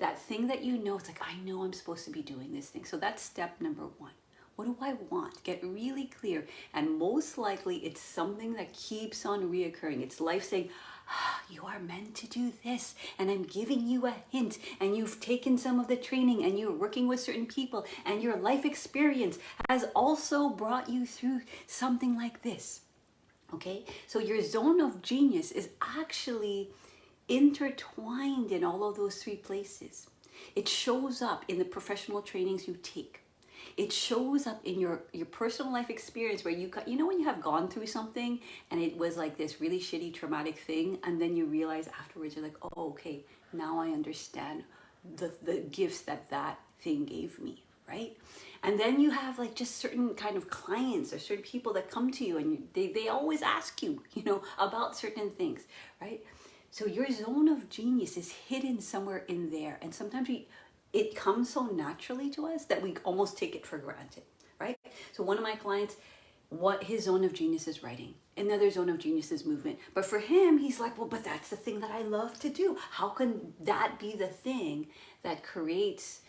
that thing that you know, it's like, I know I'm supposed to be doing this thing. So that's step number one. What do I want? Get really clear. And most likely it's something that keeps on reoccurring. It's life saying, you are meant to do this, and I'm giving you a hint, and you've taken some of the training, and you're working with certain people, and your life experience has also brought you through something like this. Okay, so your zone of genius is actually intertwined in all of those three places. It shows up in the professional trainings you take. It shows up in your personal life experience where you know when you have gone through something and it was like this really shitty traumatic thing, and then you realize afterwards you're like, oh, okay, now I understand the gifts that thing gave me, right? And then you have like just certain kind of clients or certain people that come to you, and they always ask you, about certain things, right? So your zone of genius is hidden somewhere in there, and sometimes it comes so naturally to us that we almost take it for granted, right? So one of my clients, what his zone of genius is writing. Another zone of genius is movement. But for him, he's like, well, but that's the thing that I love to do. How can that be the thing that creates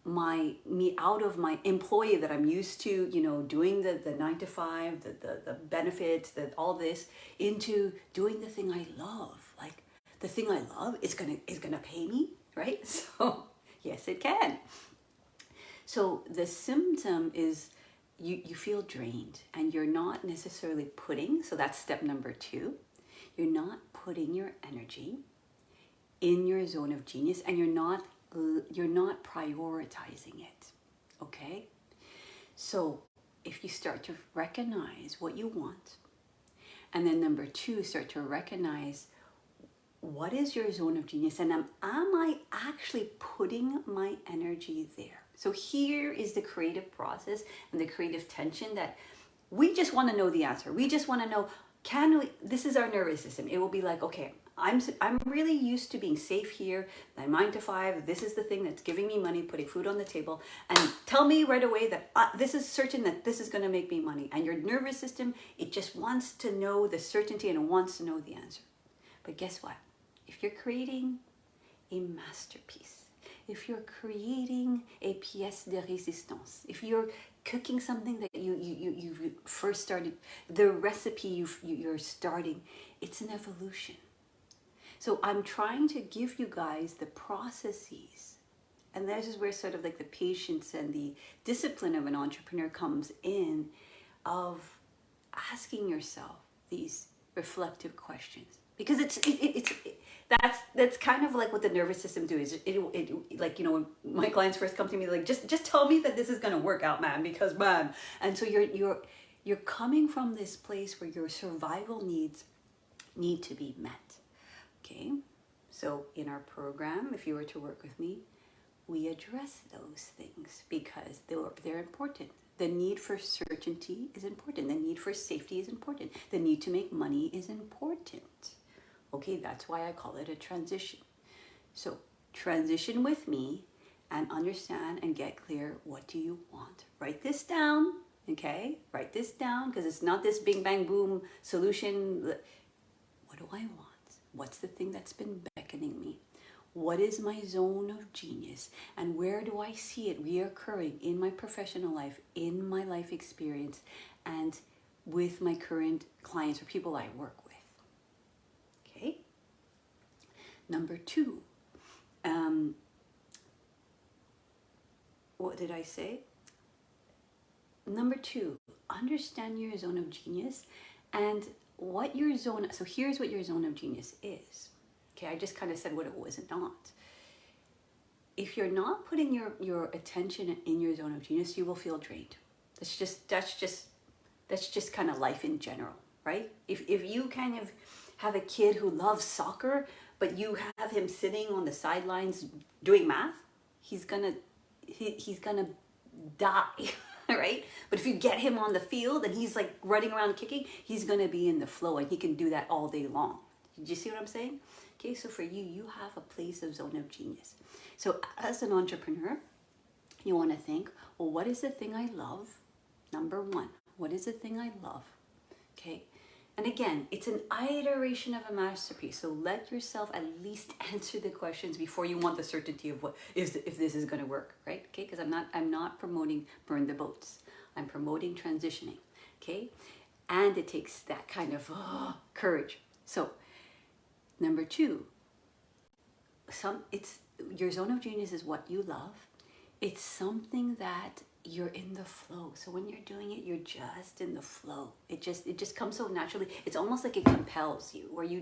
me out of my employee that I'm used to, doing the 9 to 5, the benefits, all this, into doing the thing I love. Like the thing I love is gonna pay me, right? So yes, it can. So the symptom is you feel drained, and you're not necessarily putting, so that's step number 2. You're not putting your energy in your zone of genius, and you're not prioritizing it. Okay? So if you start to recognize what you want, and then number 2, start to recognize what is your zone of genius, and am I actually putting my energy there? So here is the creative process and the creative tension that we just want to know the answer. We just want to know, this is our nervous system. It will be like, okay, I'm really used to being safe here, 9 to 5, this is the thing that's giving me money, putting food on the table, and tell me right away that this is certain that this is going to make me money. And your nervous system, it just wants to know the certainty, and it wants to know the answer. But guess what? If you're creating a masterpiece, if you're creating a pièce de résistance, if you're cooking something that you first started, the recipe you're starting, it's an evolution. So I'm trying to give you guys the processes, and this is where sort of like the patience and the discipline of an entrepreneur comes in, of asking yourself these reflective questions. Because that's kind of like what the nervous system do. Is it like, when my clients first come to me, like, just tell me that this is gonna work out, man, because man. And so you're coming from this place where your survival needs need to be met. Okay, so in our program, if you were to work with me, we address those things because they're important. The need for certainty is important. The need for safety is important. The need to make money is important. Okay, that's why I call it a transition. So transition with me and understand and get clear, what do you want? Write this down, okay? Write this down, because it's not this bing bang boom solution. What do I want? What's the thing that's been beckoning me? What is my zone of genius? And where do I see it reoccurring in my professional life, in my life experience, and with my current clients or people I work with? Okay. Number 2, what did I say? Number 2, understand your zone of genius and what your zone. So here's what your zone of genius is. Okay, I just kind of said what it was and not. If you're not putting your attention in your zone of genius, you will feel drained. That's just kind of life in general, right? If you kind of have a kid who loves soccer, but you have him sitting on the sidelines doing math, he's gonna die, right? But if you get him on the field and he's like running around kicking, he's gonna be in the flow, and he can do that all day long. Did you see what I'm saying? Okay, so for you have a place of zone of genius. So as an entrepreneur, you want to think, well, what is the thing I love? Number 1, what is the thing I love? Okay, And again, it's an iteration of a masterpiece. So let yourself at least answer the questions before you want the certainty of what is if this is going to work, right? Okay, because I'm not promoting burn the boats. I'm promoting transitioning. Okay, and it takes that kind of courage. So number two, it's your zone of genius is what you love. It's something that you're in the flow. So when you're doing it, you're just in the flow. It just comes so naturally. It's almost like it compels you, where you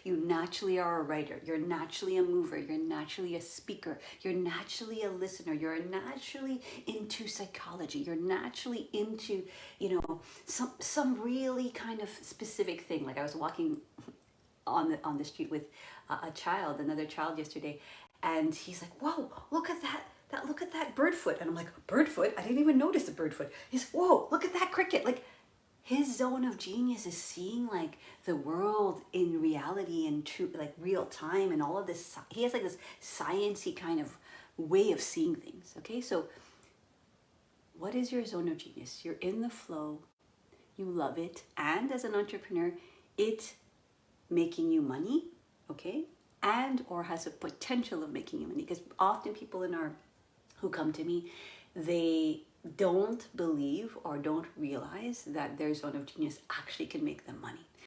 naturally are a writer. You're naturally a mover. You're naturally a speaker. You're naturally a listener. You're naturally into psychology. You're naturally into, some really kind of specific thing. Like I was walking on the street with another child yesterday, and he's like, "Whoa, look at that! Look at that bird foot!" And I'm like, "Bird foot? I didn't even notice the bird foot." He's, "Whoa, look at that cricket!" Like, his zone of genius is seeing like the world in reality and true, like real time, and all of this. He has like this sciencey kind of way of seeing things. Okay, so what is your zone of genius? You're in the flow. You love it, and as an entrepreneur, it's making you money, okay, and or has a potential of making you money. Because often people who come to me, they don't believe or don't realize that their zone of genius actually can make them money.